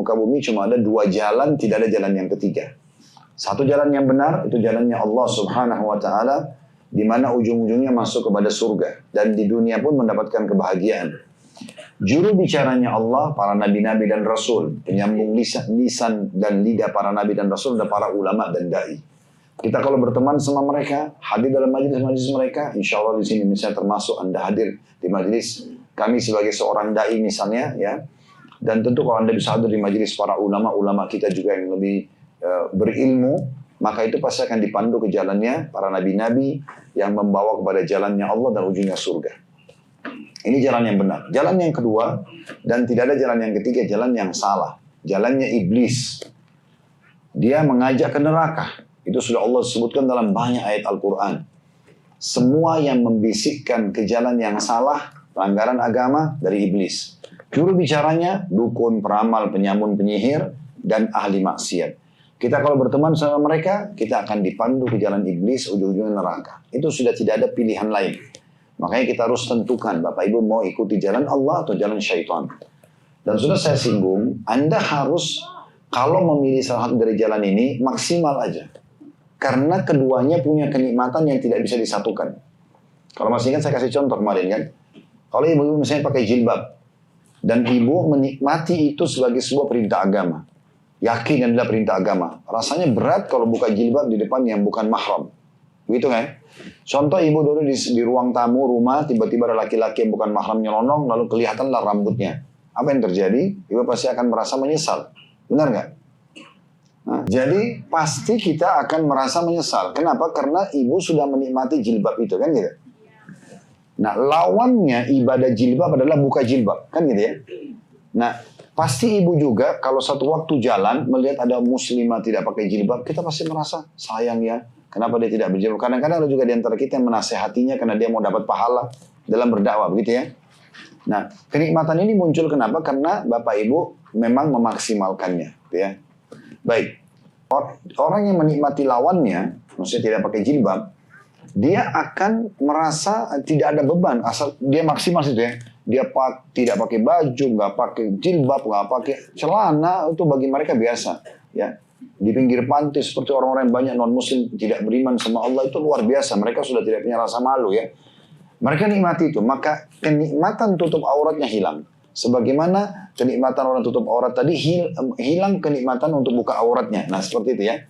muka bumi cuma ada dua jalan, tidak ada jalan yang ketiga. Satu jalan yang benar, itu jalannya Allah subhanahu wa ta'ala, di mana ujung-ujungnya masuk kepada surga. Dan di dunia pun mendapatkan kebahagiaan. Juru bicaranya Allah, para nabi-nabi dan rasul. Penyambung lisan dan lidah para nabi dan rasul, dan para ulama dan da'i. Kita kalau berteman sama mereka, hadir dalam majlis-majlis mereka, insya Allah di sini misalnya termasuk Anda hadir di majlis kami sebagai seorang da'i misalnya, ya. Dan tentu kalau Anda bisa hadir di majlis para ulama kita juga yang lebih berilmu, maka itu pasti akan dipandu ke jalannya para nabi-nabi yang membawa kepada jalannya Allah dan ujungnya surga. Ini jalan yang benar. Jalan yang kedua, dan tidak ada jalan yang ketiga, jalan yang salah. Jalannya iblis. Dia mengajak ke neraka. Itu sudah Allah sebutkan dalam banyak ayat Al-Quran. Semua yang membisikkan ke jalan yang salah, pelanggaran agama, dari iblis. Juru bicaranya, dukun, peramal, penyamun, penyihir, dan ahli maksiat. Kita kalau berteman sama mereka, kita akan dipandu ke jalan iblis, ujung-ujungnya neraka. Itu sudah tidak ada pilihan lain. Makanya kita harus tentukan, Bapak Ibu mau ikuti jalan Allah atau jalan syaitan. Dan sudah saya singgung, Anda harus, kalau memilih salah satu dari jalan ini, maksimal aja. Karena keduanya punya kenikmatan yang tidak bisa disatukan. Kalau masih ingat saya kasih contoh kemarin kan. Kalau ibu misalnya pakai jilbab, dan ibu menikmati itu sebagai sebuah perintah agama. Yakin adalah perintah agama. Rasanya berat kalau buka jilbab di depan yang bukan mahram. Begitu kan? Contoh ibu dulu di ruang tamu rumah, tiba-tiba ada laki-laki yang bukan mahram nyelonong, lalu kelihatanlah rambutnya. Apa yang terjadi? Ibu pasti akan merasa menyesal. Benar nggak? Nah, jadi pasti kita akan merasa menyesal. Kenapa? Karena ibu sudah menikmati jilbab itu, kan gitu. Nah, lawannya ibadah jilbab adalah buka jilbab, kan gitu ya. Nah, pasti ibu juga kalau satu waktu jalan melihat ada muslimah tidak pakai jilbab, kita pasti merasa sayang ya. Kenapa dia tidak berjilbab? Kadang-kadang ada juga di antara kita yang menasehatinya karena dia mau dapat pahala dalam berdakwah, begitu ya. Nah, kenikmatan ini muncul kenapa? Karena Bapak Ibu memang memaksimalkannya, gitu ya. Baik, orang yang menikmati lawannya, maksudnya tidak pakai jilbab, dia akan merasa tidak ada beban, asal dia maksimal situ ya. Dia tidak pakai baju, nggak pakai jilbab, nggak pakai celana, itu bagi mereka biasa. Ya, di pinggir pantai seperti orang-orang yang banyak non Muslim tidak beriman sama Allah itu luar biasa. Mereka sudah tidak punya rasa malu ya. Mereka nikmati itu, maka kenikmatan tutup auratnya hilang. Sebagaimana kenikmatan orang tutup aurat tadi hilang kenikmatan untuk buka auratnya. Nah seperti itu ya.